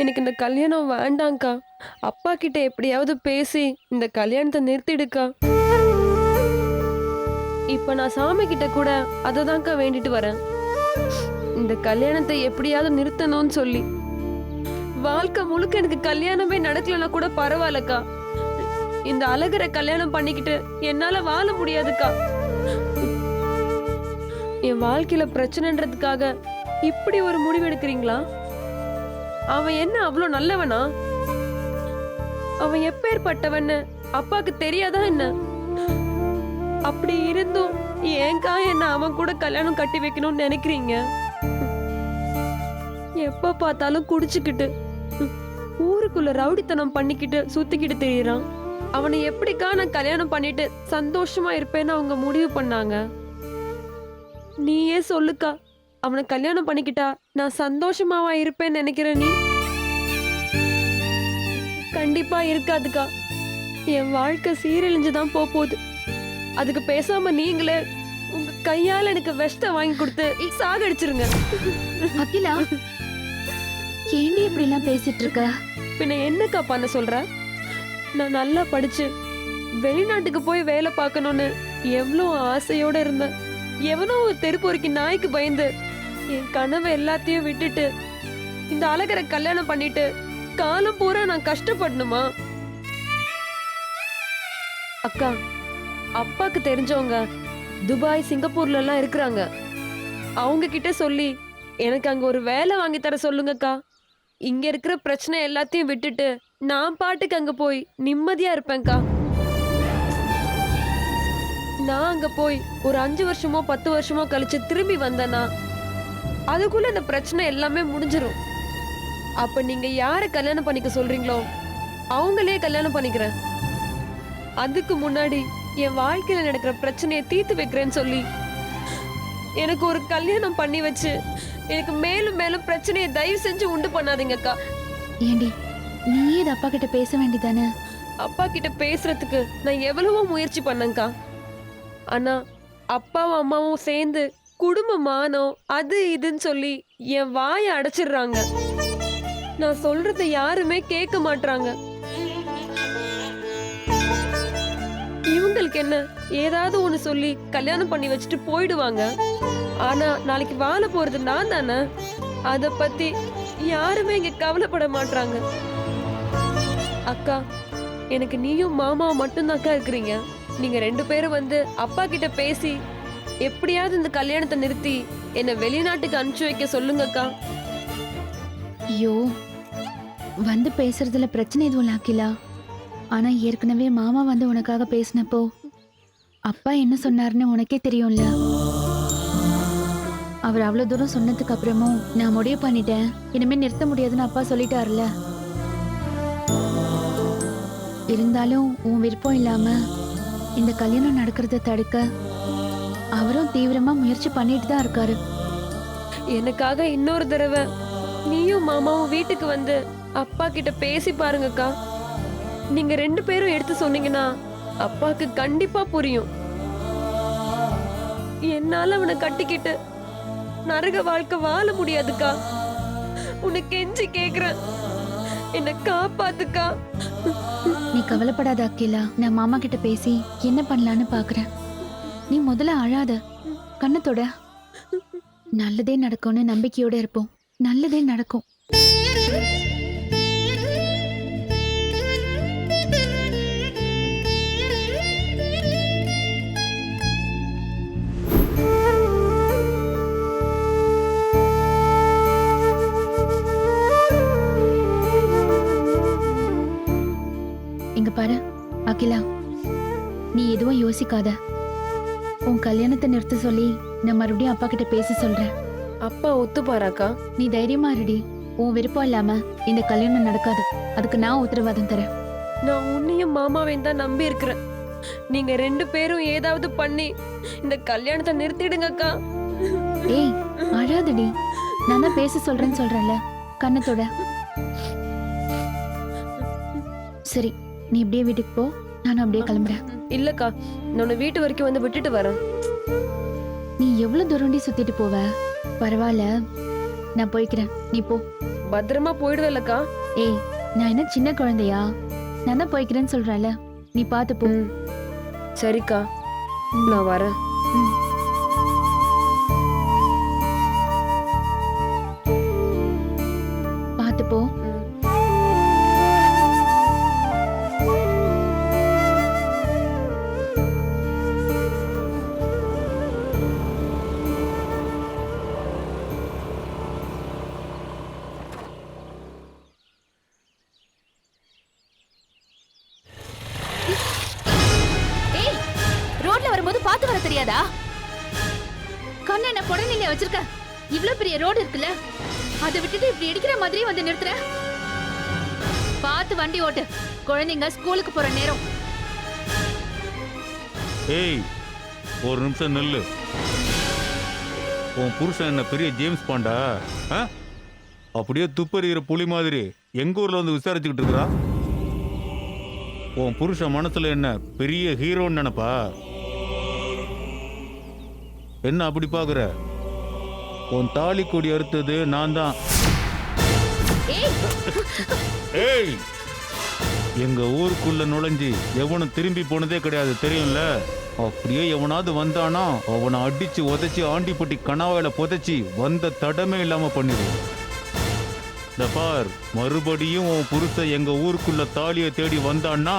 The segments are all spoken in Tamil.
எனக்கு இந்த கல்யாணம் வேண்டாங்க்கா. அப்பா கிட்ட எப்படியாவது பேசி இந்த கல்யாணத்த நிறுத்திடுக்கா. இப்ப நான் சாமி கிட்ட கூட அததான்க்கா வேண்டிட்டு வரேன். இந்த கல்யாணத்த எப்படியாவது நிறுத்தணும்னு சொல்லி. வாழ்க்கை முழுக்க எனக்கு கல்யாணமே நடக்கலன்னா கூட பரவாயில்லக்கா. இந்த அழகர கல்யாணம் பண்ணிக்கிட்டு என்னால வாழ முடியாதுக்கா. என் வாழ்க்கையில பிரச்சனைன்றதுக்காக இப்படி ஒரு முடிவு எடுக்கிறீங்களா? அவன் என்ன அவ்வளோ நல்லவனா? அவன் எப்பேற்பட்டவன்னு அப்பாக்கு தெரியாதா என்ன? அப்படி இருந்தும் ஏன்க்கா என்ன அவன் கூட கல்யாணம் கட்டி வைக்கணும்னு நினைக்கிறீங்க? எப்ப பார்த்தாலும் குடிச்சுக்கிட்டு ஊருக்குள்ள ரவுடித்தனம் பண்ணிக்கிட்டு சுத்திக்கிட்டு திரியறான். அவனை எப்படிக்கா நான் கல்யாணம் பண்ணிட்டு சந்தோஷமா இருப்பேன்னு அவங்க முடிவு பண்ணாங்க? நீயே சொல்லுக்கா. அவனை கல்யாணம் பண்ணிக்கிட்டா நான் சந்தோஷமாவா இருப்பேன்னு நினைக்கிற நீ? கண்டிப்பா இருக்காதுக்கா. என் வாழ்க்கை சீரழிஞ்சுதான் போகுது. அதுக்கு பேசாம நீங்களே உங்க கையால எனக்கு விஷத்தை வாங்கி கொடுத்து சாகடிச்சிருங்க. அகிலா, ஏண்டி இப்படி எல்லாம் பேசிட்டு இருக்க? பின்ன என்னக்கா பண்ண சொல்ற? நான் நல்லா படிச்சு வெளிநாட்டுக்கு போய் வேலை பார்க்கணும்னு எவ்வளோ ஆசையோட இருந்தேன். எவனோ ஒரு தெருப்பொறுக்கி நாய்க்கு பயந்து என் கனவு எல்லாத்தையும் விட்டுட்டு இந்த அழகரை கல்யாணம் பண்ணிட்டு காலம் பூரா நான் கஷ்டப்படணுமா? அக்கா, அப்பாக்கு தெரிஞ்சவங்க துபாய் சிங்கப்பூர்ல எல்லாம் இருக்கிறாங்க. அவங்க கிட்ட சொல்லி எனக்கு அங்க ஒரு வேலை வாங்கி தர சொல்லுங்கக்கா. இங்க இருக்கிற பிரச்சனை எல்லாத்தையும் விட்டுட்டு நான் பாட்டுக்கு அங்க போய் நிம்மதியா இருப்பேன்க்கா. நான் அங்க போய் ஒரு 5 வருஷமோ 10 வருஷமோ கழிச்சு திரும்பி வந்தேன்னா அதுக்குள்ள இந்த பிரச்சனை எல்லாமே முடிஞ்சிரும். அப்ப நீங்க யார கல்யாணம் பண்ணிக்க சொல்றீங்களோ அவங்களே கல்யாணம் பண்ணிக்கிறேன். அதுக்கு முன்னாடி என் வாழ்க்கையில நடக்கிற பிரச்சனையை தீர்த்து வைக்கிறேன்னு சொல்லி எனக்கு ஒரு கல்யாணம் பண்ணி வச்சு எனக்கு மேலும் மேலும் பிரச்சனையை தயவு செஞ்சு உண்டு பண்ணாதீங்கக்கா. ஏண்டி, நீயே இது அப்பா கிட்ட பேச வேண்டியதானே? அப்பா கிட்ட பேசுறதுக்கு நான் எவ்வளவோ முயற்சி பண்ணேன்க்கா. ஆனா அப்பாவும் அம்மாவும் சேர்ந்து குடும்ப மானம் அது இதுன்னு சொல்லி என் வாயை அடைச்சிடுறாங்க. நான் சொல்றத யாருமே கேட்க மாட்றாங்க. இவங்களுக்கு என்ன, ஏதாவது ஒண்ணு சொல்லி கல்யாணம் பண்ணி வச்சுட்டு போயிடுவாங்க. ஆனா நாளைக்கு வாழ போறது நான் தானே. அத பத்தி யாருமே இங்க கவலைப்பட மாட்றாங்க. அக்கா, எனக்கு நீயும் மாமாவும் மட்டும்தான்க்கா இருக்கிறீங்க. நீங்க 2 பேரும் வந்து அப்பா கிட்ட பேசி எப்படியாவது இந்த கல்யாணத்தை நிறுத்தி என்ன வெளிநாட்டுக்கு அனுப்பிச்சு வைக்க சொல்லுங்கக்கா. ஐயோ, வந்து பேசுறதுல பிரச்சனை எதுவும் இல்ல அகிலா. ஆனா ஏற்கனவே மாமா வந்து உனக்காக பேசினப்போ அப்பா என்ன சொன்னாருன்னு உனக்கே தெரியும்ல. அவர் அவ்வளவு தூரம் சொன்னதுக்கு அப்புறமும் நான் முடிவு பண்ணிட்டேன், இனிமே நிறுத்த முடியாதுன்னு அப்பா சொல்லிட்டாருல. இருந்தாலும் உன் விருப்பம் இல்லாம இந்த கல்யாணம் நடக்கிறத தடுக்க அவரும் தீவிரமா முயற்சி பண்ணிட்டு தான் இருக்காரு. எனக்காக இன்னொரு தடவை நீயும் மாமாவும் வீட்டுக்கு வந்து அப்பா கிட்ட பேசி பாருங்கக்கா. நீங்க 2 பேரும் எடுத்து சொன்னீங்கன்னா அப்பாக்கு கண்டிப்பா புரியும். என்னால அவனை கட்டிக்கிட்டு நரக வாழ்க்கை வாழ முடியாதுக்கா. உன்னை கெஞ்சி கேக்குறேன், என்ன காப்பாத்துக்கா. நீ கவலைப்படாத அகிலா, நான் மாமா கிட்ட பேசி என்ன பண்ணலான்னு பாக்குறேன். நீ முதல்ல அழாத, கண்ணத்தோட. நல்லதே நடக்கும்னு நம்பிக்கையோட இருப்போம். நல்லதே நடக்கும். இங்க பாரு அகிலா, நீ எதுவும் யோசிக்காத. உன் கல்யாணத்தை நிறுத்த சொல்லி நான் மறுபடியும் அப்பா கிட்ட பேச சொல்றேன். அப்பா ஒத்துப்பாராக்கா? நீ தைரியமா இருடி. உன் விருப்பம் இல்லாம இந்த கல்யாணம் நடக்காது. அதுக்கு நான் உத்தரவாதம் தரேன். நான் உன்னையும் மாமாவையும் தான் நம்பி இருக்கிறேன். நீங்க 2 பேரும் ஏதாவது பண்ணி இந்த கல்யாணத்தை நிறுத்திடுங்கக்கா. ஏய், அழாதடி. நான் தான் பேச சொல்றேன்னு சொல்றேன்ல, கண்ணத்தோட. சரி, நீ இப்படியே வீட்டுக்கு போ, நானும் அப்படியே கிளம்புறேன். இல்லக்கா, நான் உன்னை வீட்டு வரைக்கும் வந்து விட்டுட்டு வரேன். நீ எவ்வளவு தூரண்டி சுத்திட்டு போவ? பரவாயில்ல, நான் போய்க்கிறேன், நீ போ. பத்திரமா போயிடுவேலக்கா. ஏய், நான் என்ன சின்ன குழந்தையா? நான் தான் போய்க்கிறேன்னு சொல்றேன்ல, நீ பார்த்து போ. சரிக்கா, நான் வரேன். ம். பார்த்து போ. ஏய், ரோட்ல வரும்போது பார்த்து வர தெரியாதா? கண்ணு என்ன புடனில வச்சிருக்க? இவ்ளோ பெரிய ரோடு இருக்குல்ல, அதை விட்டுட்டு இப்படி இடிக்கிற மாதிரி வந்து நிறுத்துற. பார்த்து வண்டி ஓட்டு, குழந்தைங்க ஸ்கூலுக்கு போற நேரம். ஏய், ஒரு நிமிஷம் நில்லு. உன் புருஷன் என்ன பெரிய ஜேம்ஸ் பாண்டா? ஆ? அப்படியே துப்பறிகிற புலி மாதிரி எங்க ஊர்ல வந்து விசாரிச்சுக்கிட்டு இருக்கிறா? உன் புருஷன் மனசுல என்ன பெரிய ஹீரோன்னு நினைப்பா? என்ன அப்படி பாக்குற? உன் தாலி கொடி அறுத்தது நான் தான். ஏய், எங்க ஊருக்குள்ள நுழைஞ்சி எவனும் திரும்பி போனதே கிடையாது, தெரியும்ல? அப்படியே எவனாவது வந்தானா அவனை அடிச்சு உதைச்சி ஆண்டிப்பட்டி கனாவாயில புதைச்சி வந்த தடமே இல்லாம பண்ணிடுவோம். இந்த பார், மறுபடியும் உன் புருஷன் எங்க ஊருக்குள்ள தாலியை தேடி வந்தான்னா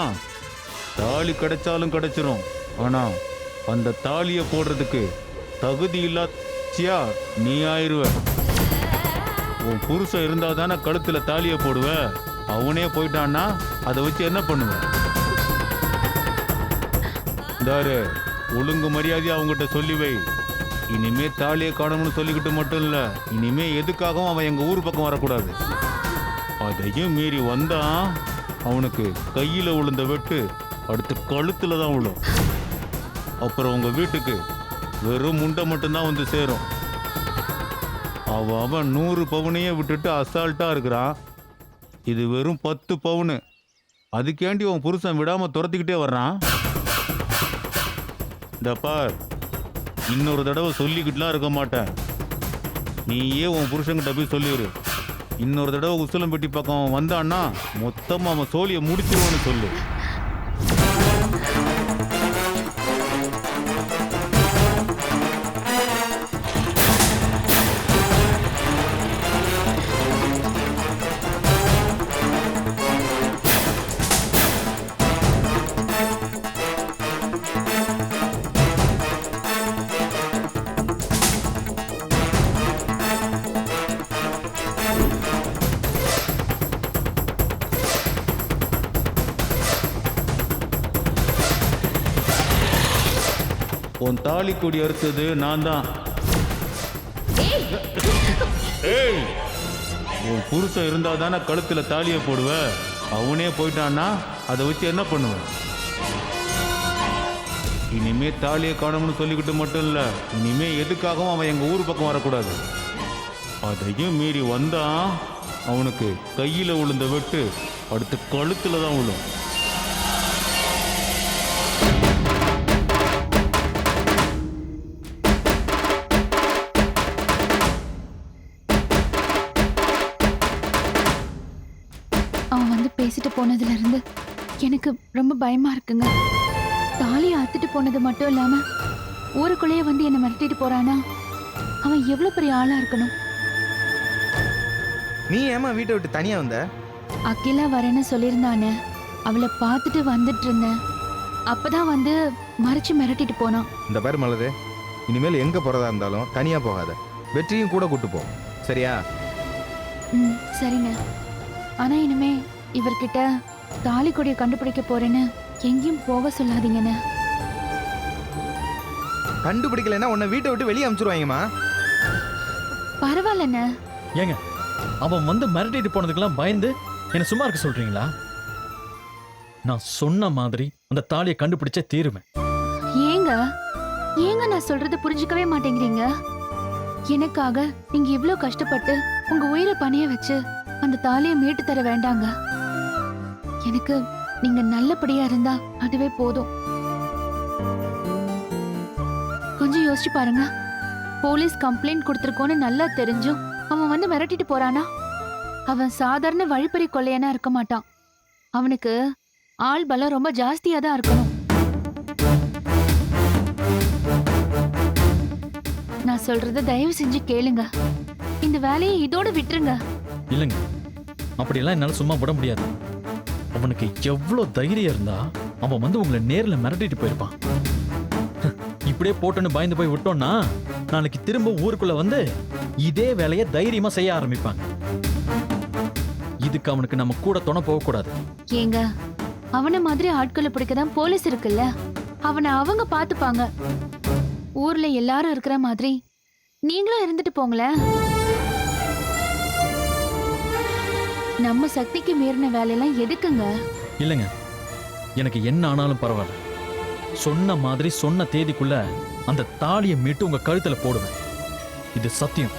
தாலி கிடைச்சாலும் கிடைச்சிரும். ஆனா அந்த தாலியை போடுறதுக்கு தகுதி இல்லாச்சியா நீ ஆயிருவ. உன் புருஷன் இருந்தா தானே கழுத்துல தாலியை போடுவ. அவனே போயிட்டான்னா அதை வச்சு என்ன பண்ணுவ? தாரு, ஒழுங்கு மரியாதையா அவங்ககிட்ட சொல்லி வை. இனிமே தாலியை காணணும்னு சொல்லிக்கிட்டு மட்டும் இல்ல, இனிமே எதுக்காகவும் அவன் எங்க ஊர் பக்கம் வரக்கூடாது. அதையும் மீறி வந்தான், அவனுக்கு கையில விழுந்த வெட்டு அடுத்து கழுத்துல தான் விழும். அப்புறம் உங்க வீட்டுக்கு வெறும் முண்டை மட்டும்தான் வந்து சேரும். அவன் 100 பவுனையே விட்டுட்டு அசால்ட்டா இருக்கிறான். இது வெறும் 10 பவுனு. அதுக்கேண்டி உன் புருஷன் விடாம துரத்திக்கிட்டே வர்றான். இந்த பார், இன்னொரு தடவை சொல்லிக்கிட்டுலாம் இருக்க மாட்டேன். நீயே உன் புருஷன்கிட்ட போய் சொல்லிடு. இன்னொரு தடவை உசிலம்பட்டி பக்கம் வந்தான்னா மொத்தமா அவன் சோழியை முடிச்சிருவான்னு சொல்லு. உன் தாலி கொடி அறுத்தது நான் தான். ஏய், உன் புருஷன் இருந்தா தானே கழுத்துல தாலியை போடுவ. அவனே போயிட்டான்னா அதை வச்சு என்ன பண்ணுவ? இனிமே தாலியை காணணும்னு சொல்லிக்கிட்டு மட்டும் இல்ல, இனிமே எதுக்காகவும் அவன் எங்க ஊர் பக்கம் வரக்கூடாது. அதையும் மீறி வந்தான், அவனுக்கு கையில விழுந்த வெட்டு அடுத்து கழுத்துல தான் விழும். அவன் வந்து பேசிட்டு போனதுல இருந்து எனக்கு ரொம்ப பயமா இருக்குங்க. தாலியை அத்துட்டு போனது மட்டும் இல்லாம ஊருக்குள்ளேயே வந்து என்னை மிரட்டிட்டு போறானா, அவன் எவ்வளவு பெரிய ஆளா இருக்கணும். நீ ஏமா வீட்டை விட்டு தனியா வந்த? அகிலா வரேன்னு சொல்லியிருந்தானே, அவளை பார்த்துட்டு வந்துட்டு இருந்தேன். அப்பதான் வந்து மறைச்சு மிரட்டிட்டு போனான். இந்த பாரு மலரு, இனிமேல் எங்க போறதா இருந்தாலும் தனியா போகாத. வெற்றியும் கூட கூட்டு போ, சரியா? ம், சரிங்க. ஆனா இனிமே இவர்கிட்ட தாலி கொடியை கண்டுபிடிக்க போறேன்னு எங்கேயும் போக சொல்லாதீங்கண்ணே. கண்டுபிடிக்கலன்னா உன்னை வீட்டை விட்டு வெளியே அனுப்பிச்சிருவாங்கம்மா. பரவாயில்லண்ணே. ஏங்க, அவன் வந்து மிரட்டிட்டு போனதுக்கெல்லாம் பயந்து என்ன சும்மா இருக்க சொல்றீங்களா? நான் சொன்ன மாதிரி அந்த தாலியை கண்டுபிடிச்சே தீருவேன். ஏங்க ஏங்க நான் சொல்றது புரிஞ்சுக்கவே மாட்டேங்கிறீங்க? எனக்காக நீங்க இவ்ளோ கஷ்டப்பட்டு உங்க உயிரை பணைய வச்சு அந்த தாலியை மீட்டு தர வேண்டாங்க. எனக்கு நீங்க நல்லபடியா இருந்தா அதுவே போதும். கொஞ்சம் யோசிச்சு பாருங்க. போலீஸ் கம்ப்ளைண்ட் கொடுத்திருக்கோன்னு நல்லா தெரிஞ்சும் அவன் வந்து மிரட்டிட்டு போறானா, அவன் சாதாரண வழிப்பறி கொள்ளையனா இருக்க மாட்டான். அவனுக்கு ஆள் பலம் ரொம்ப ஜாஸ்தியா தான் இருக்கணும். நான் சொல்றத தயவு செஞ்சு கேளுங்க. இந்த வேலையை இதோட விட்டுருங்க. இல்லைங்க, அப்படியெல்லாம் என்னால சும்மா விட முடியாது. அவனுக்கு எவ்வளவு தைரியம் இருந்தா அவன் வந்து உங்களை நேர்ல மிரட்டிட்டு போயிருப்பான். இப்படியே போட்டுன்னு பயந்து போய் விட்டோம்னா நாளைக்கு திரும்ப ஊருக்குள்ள வந்து இதே வேலையை தைரியமா செய்ய ஆரம்பிப்பாங்க. இதுக்கு அவனுக்கு நம்ம கூட துணை போக கூடாது. ஏங்க, அவன மாதிரி ஆட்களை பிடிக்கதான் போலீஸ் இருக்குல்ல, அவனை அவங்க பாத்துப்பாங்க. ஊர்ல எல்லாரும் இருக்கிற மாதிரி நீங்களும் இருந்துட்டு போங்களேன். நம்ம சக்திக்கு மீறின வேலையெல்லாம் எதுக்குங்க? இல்லைங்க, எனக்கு என்ன ஆனாலும் பரவாயில்ல. சொன்ன மாதிரி சொன்ன தேதிக்குள்ள அந்த தாலியை மீட்டு உங்க கழுத்துல போடுவேன். இது சத்தியம்.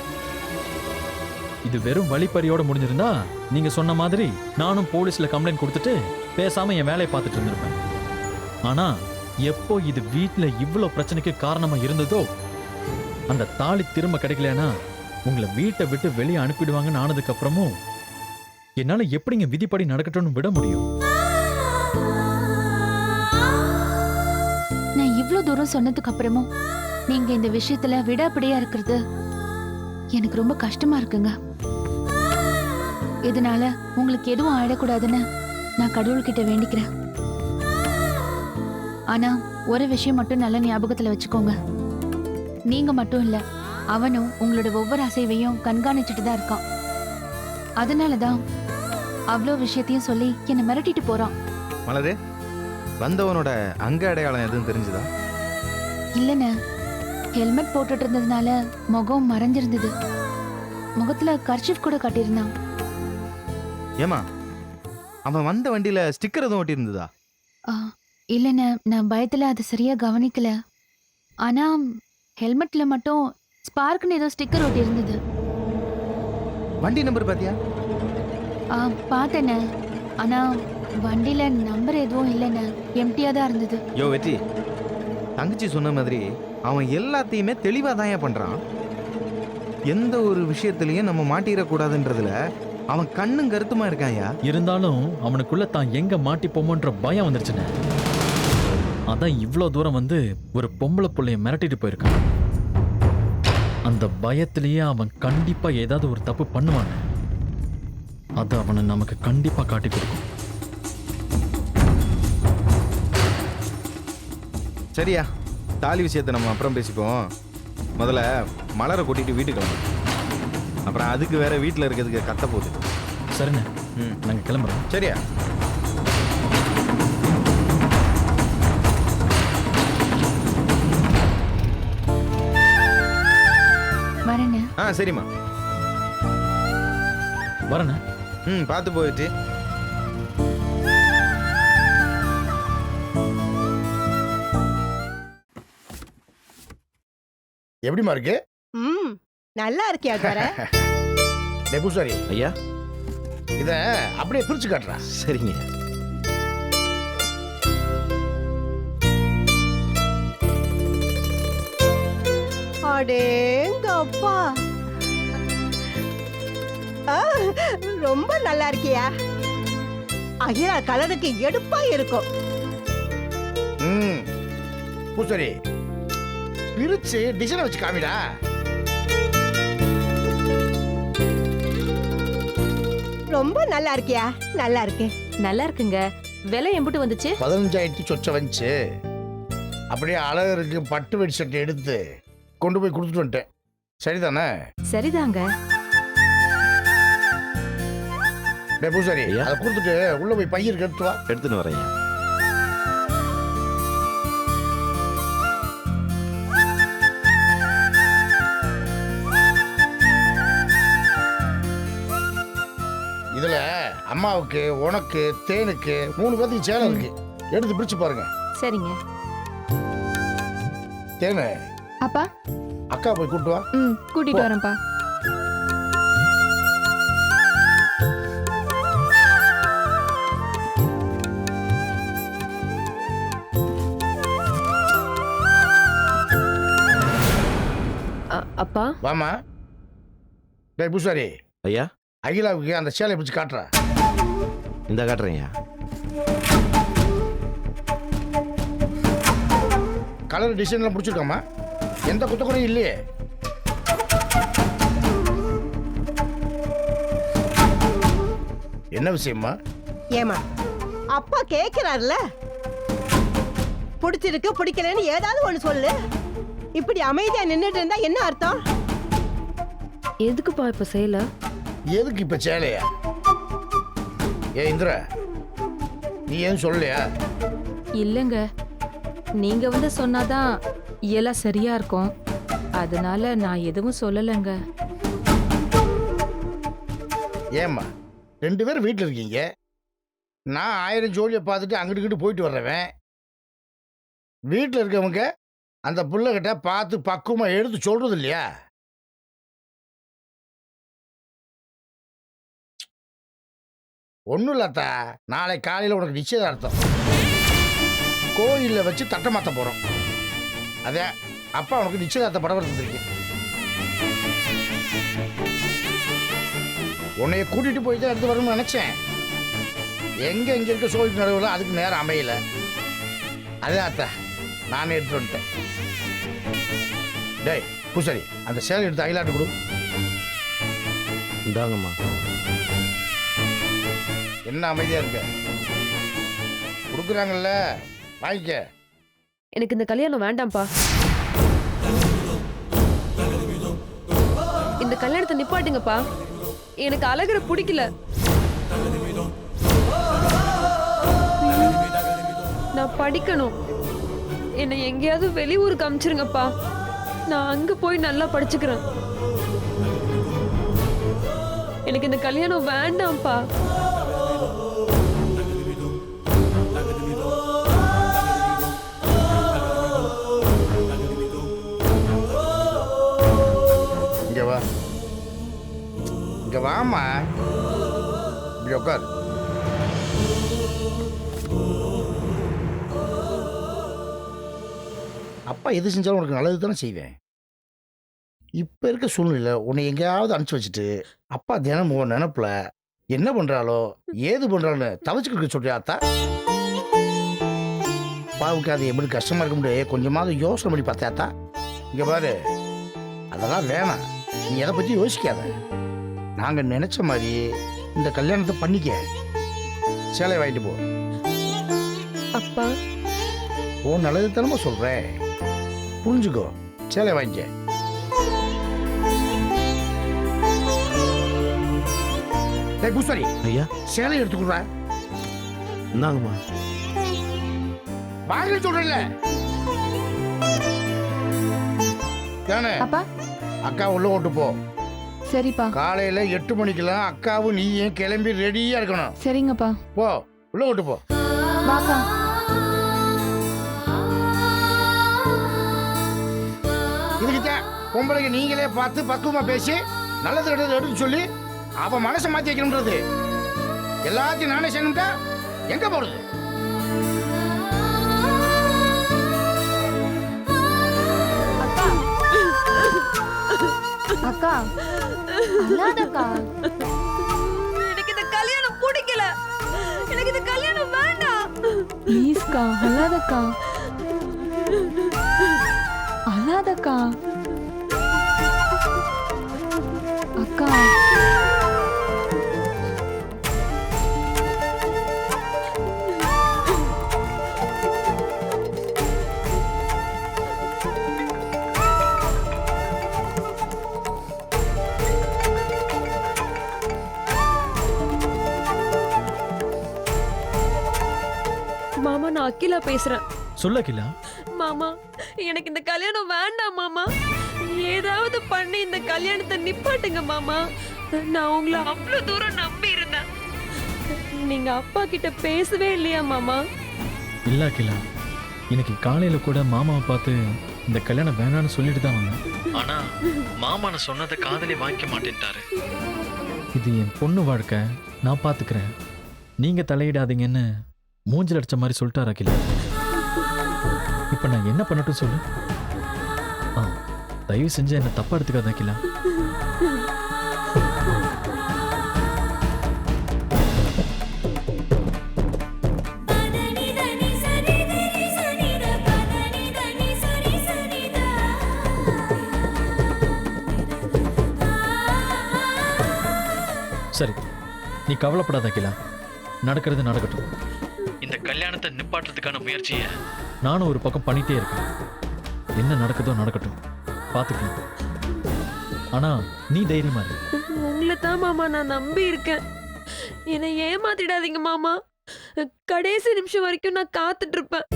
இது வெறும் வழிப்பறியோட முடிஞ்சிருந்தா நீங்க சொன்ன மாதிரி நானும் போலீஸ்ல கம்ப்ளைண்ட் கொடுத்துட்டு பேசாம என் வேலையை பார்த்துட்டு இருந்திருப்பேன். ஆனா எப்போ இது வீட்டுல இவ்வளவு பிரச்சனைக்கு காரணமா இருந்ததோ, அந்த தாலி திரும்ப கிடைக்கலனா உங்களை வீட்டை விட்டு வெளியே அனுப்பிடுவாங்கன்னு ஆனதுக்கு அப்புறமும் என்னால எப்படிங்க விதிப்படி நடக்கட்டும்னு விட முடியும்? நான் இவ்ளோ தூரம் சொன்னதுக்கு அப்புறமும் நீங்க இந்த விஷயத்துல விடாப்பிடியா இருக்கிறது எனக்கு ரொம்ப கஷ்டமா இருக்குங்க. இதனால உங்களுக்கு எதுவும் ஆயிடக்கூடாதுன்னு நான் கடவுள்கிட்ட வேண்டிக்கிறேன். ஆனா ஒரு விஷயம் மட்டும் நல்ல ஞாபகத்துல வச்சுக்கோங்க. நீங்க மட்டும் இல்ல, அவனும் உங்களோட ஒவ்வொரு அசைவையும் கண்காணிச்சுட்டு தான் இருக்கான். அதனாலதான் அவ்வளோ விஷயத்தையும் சொல்லி என்னை மிரட்டிட்டு போறான். மலரு, வந்தவனோட அங்க அடையாளம் எதுவும் தெரிஞ்சுதா? இல்லைண்ணே, ஹெல்மெட் போட்டுட்டு இருந்ததுனால முகம் மறைஞ்சிருந்தது. முகத்துல கர்ச்சீஃப் கூட கட்டியிருந்தான். ஏமா, அவன் வந்த வண்டியில ஸ்டிக்கர் எதுவும் ஒட்டி இருந்ததா? ஆ, இல்லைண்ணே, நான் பயத்துல அதை சரியா கவனிக்கல. ஆனா ஹெல்மெட்ல மட்டும் ஸ்பார்க்னு ஏதோ ஸ்டிக்கர் ஒட்டி இருந்தது. வண்டி நம்பர் பாத்தியா? ஆ, பார்த்தேண்ணே. ஆனா வண்டியில நம்பர் எதுவும் இல்லைண்ணே, எம்டியா தான் இருந்தது. யோ வெற்றி, தங்கச்சி சொன்ன மாதிரி அவன் எல்லாத்தையுமே தெளிவா தான் பண்றான். எந்த ஒரு விஷயத்திலையும் நம்ம மாட்டிடக்கூடாதுன்றதுல அவன் கண்ணும் கருத்துமா இருக்காயா. இருந்தாலும் அவனுக்குள்ள தான் எங்க மாட்டிப்போமோன்ற பயம் வந்துருச்சுன்னு அதான் இவ்வளோ தூரம் வந்து ஒரு பொம்பளை புள்ளைய மிரட்டிட்டு போயிருக்கான். அந்த பயத்திலேயே அவன் கண்டிப்பா ஏதாவது ஒரு தப்பு பண்ணுவான். அது அவனை நமக்கு கண்டிப்பா காட்டி கொடுக்கும். சரியா, தாலி விஷயத்தை நம்ம அப்புறம் பேசிப்போம். முதல்ல மலரை கூட்டிட்டு வீட்டுக்கு வந்து, அப்புறம் அதுக்கு வேற வீட்டில் இருக்கிறதுக்கு கத்த போகுது. சரிண்ணே, நாங்க கிளம்புறோம். சரியா? வரேண்ணே. சரிம்மா. வரண்ணே. பார்த்து போயிட்டு. எப்படிமா இருக்கு? நல்லா இருக்கியா தர? பூசாரி ஐயா, இத அப்படியே பிரிச்சு காட்டுறா. சரிங்க. அடேங்கப்பா, ரொம்ப நல்லா இருக்கியா? அகிலா கலருக்கு எடுப்பா இருக்கும். பூசாரி பிரிச்சு டிசைன் வச்சு காமிடா. ரொம்ப நல்லா இருக்கியா? நல்லா இருக்கு. நல்லா இருக்குங்க. விலை எம்புட்டு வந்துச்சு? 15,000 சொச்ச வந்துச்சு. அப்படியே அழகருக்கு பட்டு வெடி சட்டை எடுத்து கொண்டு போய் கொடுத்துட்டு வந்துட்டேன். சரிதானே? சரிதாங்க. பூசாரி அதை கொடுத்துட்டு உள்ள போய் பையருக்கு எடுத்து வா. எடுத்துன்னு வரேன். இதுல அம்மாவுக்கு, உனக்கு, தேனுக்கு 3 பேருக்கு சேலை இருக்கு. எடுத்து பிரிச்சு பாருங்க. சரிங்க. தேனு, அப்பா, அக்கா போய் கூட்டு வா. கூட்டிட்டு வரேன்ப்பா. அப்பா, வாமா. டேய் பூசாரி, ஐயா, அகிலாவுக்கு அந்த சேலை பிடிச்சி காட்டுற. இந்த காட்டுறேன்யா. கலர் டிசைன்லாம் பிடிச்சிருக்காமா? எந்த குத்தக்குறையும் இல்லையே. என்ன விஷயமா? ஏமா அப்பா கேக்குறாருல, பிடிச்சிருக்கு பிடிக்கலன்னு ஏதாவது ஒண்ணு சொல்லு. இப்படி அமைதியா நின்னுட்டு இருந்தா என்ன அர்த்தம்? எதுக்குப்பா இப்ப சேலை? எதுக்கு இப்ப சேலையா? ஏ இந்திரா, நீ ஏன் சொல்லலையா? இல்லங்க, நீங்க வந்து சொன்னாதான் எல்லாம் சரியா இருக்கும். அதனால நான் எதுவும் சொல்லலைங்க. ஏம்மா 2 பேரும் வீட்டில் இருக்கீங்க, நான் 1000 ஜோலியை பார்த்துட்டு அங்கிட்டு இங்கிட்டு போயிட்டு வர்றவன். வீட்டில் இருக்கவங்க அந்த பிள்ளைகிட்ட பார்த்து பக்குவமாக எடுத்து சொல்றது இல்லையா? ஒன்றும் இல்லாத்தா, நாளை காலையில் உனக்கு நிச்சயதார்த்தம். கோயிலில் வச்சு தட்டை மாற்ற போகிறோம். அதே அப்பா உனக்கு நிச்சயதார்த்த படம் எடுத்துருக்கு. உன்னைய கூட்டிட்டு போய் தான் எடுத்து வரணும்னு நினைச்சேன். எங்க இருக்க சோழிக்கு நடுவில் அதுக்கு நேரம் அமையல. அதே அத்தா நானே எடுத்து வந்துட்டேன். டேய் பூசாரி, அந்த சேலை எடுத்து அகிலாட்டு கொடு. இந்தாங்கம்மா. என்ன அமைதியா இருக்க? கொடுக்குறாங்கல்ல, வாங்கிக்க. எனக்கு இந்த கல்யாணம் வேண்டாம்ப்பா. இந்த கல்யாணத்தை நிப்பாட்டுங்கப்பா. எனக்கு அழகரை பிடிக்கல. நான் படிக்கணும். என்னை எங்கேயாவது வெளியூருக்கு அனுப்பிச்சிருங்கப்பா. நான் அங்க போய் நல்லா படிச்சுக்கிறேன். எனக்கு இந்த கல்யாணம் வேண்டாம்ப்பா. இங்க வா, இங்க வாமா, இப்படி உட்காரு. அப்பா எது செஞ்சாலும் உனக்கு நல்லது தானே செய்வேன். இப்போ இருக்க சூழ்நிலை உன்னை எங்கேயாவது அனுப்பிச்சு வச்சுட்டு அப்பா தினமும் உன் நினப்புல என்ன பண்ணுறாலோ ஏது பண்ணுறான்னு தவச்சுக்கிட்டு சொல்றியாத்தா? அப்பாவுக்கு அது எப்படி கஷ்டமாக இருக்க முடியாது, கொஞ்சமாவது யோசனை பண்ணி பார்த்தாத்தா? இங்கே பாரு, அதெல்லாம் வேணாம். நீ எதை பற்றி யோசிக்காத. நாங்கள் நினச்ச மாதிரி இந்த கல்யாணத்தை பண்ணிக்க. சேலை வாங்கிட்டு போ. அப்பா, ஓ நல்லது தானமா சொல்கிறேன், புரிஞ்சுக்கோ. சேலை வாங்கிக்க. டேய் பூசாரி, ஐயா சேலை எடுத்துக்கிறா. இந்தாங்கம்மா. வாங்கி சொல்றேன்ல தானே? அப்பா அக்கா உள்ள ஓட்டு போ. சரிப்பா. காலையில 8 மணிக்கெல்லாம் அக்காவும் நீயும் கிளம்பி ரெடியா இருக்கணும். சரிங்கப்பா. போ, உள்ள ஓட்டு போ. வாப்பா. இதுக்குத்தான் பொம்பளைக்கு நீங்களே பார்த்து பக்குவமா பேசி நல்லது கெட்டது எடுத்து சொல்லி அவ மனசை மாத்தி வைக்கணும்ன்றது. எல்லாத்தையும் நானே செய்யணும்டா, எங்க போறது? அக்கா அல்லாதக்கா. எனக்கு இந்த கல்யாணம் பிடிக்கல. எனக்கு இந்த கல்யாணம் வேண்டாம். ப்ளீஸ்க்கா அல்லாதக்கா. அல்லாதக்கா. அக்கா மாமா, நான் அகிலா பேசுறேன். சொல்ல கிலா. மாமா, எனக்கு இந்த கல்யாணம் வேண்டாம் மாமா. ஏதாவது பண்ணி இந்த கல்யாணத்தை நிப்பாட்டுங்க மாமா. நான் உங்களை அவ்வளவு தூரம் நம்பி இருந்தேன். நீங்க அப்பா கிட்ட பேசவே இல்லையா மாமா? இல்ல கிலா, இன்னைக்கு காலையில கூட மாமாவை பார்த்து இந்த கல்யாணம் வேணான்னு சொல்லிட்டு தான் வந்தேன். ஆனா மாமா நான் சொன்னதை காதலி வாங்கிக்க மாட்டேன்ட்டாரு. இது என் பொண்ணு வாழ்க்கை, நான் பாத்துக்கிறேன், நீங்க தலையிடாதீங்கன்னு மூஞ்சில் அடிச்ச மாதிரி சொல்லிட்டாரா கிலா. இப்ப நான் என்ன பண்ணட்டும் சொல்லு? தயவு செஞ்சு என்ன தப்பா எடுத்துக்காத கிலா. நீ கவலைப்படாத அகிலா, நடக்கிறது நடக்கட்டும். இந்த கல்யாணத்தை நிப்பாட்டுறதுக்கான முயற்சியை நானும் ஒரு பக்கம் பண்ணிட்டே இருக்கேன். என்ன நடக்குதோ நடக்கட்டும், பார்த்துக்கலாம். ஆனா நீ தைரியமா இரு. உங்களை தான் மாமா நான் நம்பி இருக்கேன். என்னை ஏமாத்திடாதீங்க மாமா. கடைசி நிமிஷம் வரைக்கும் நான் காத்துட்டு இருப்பேன்.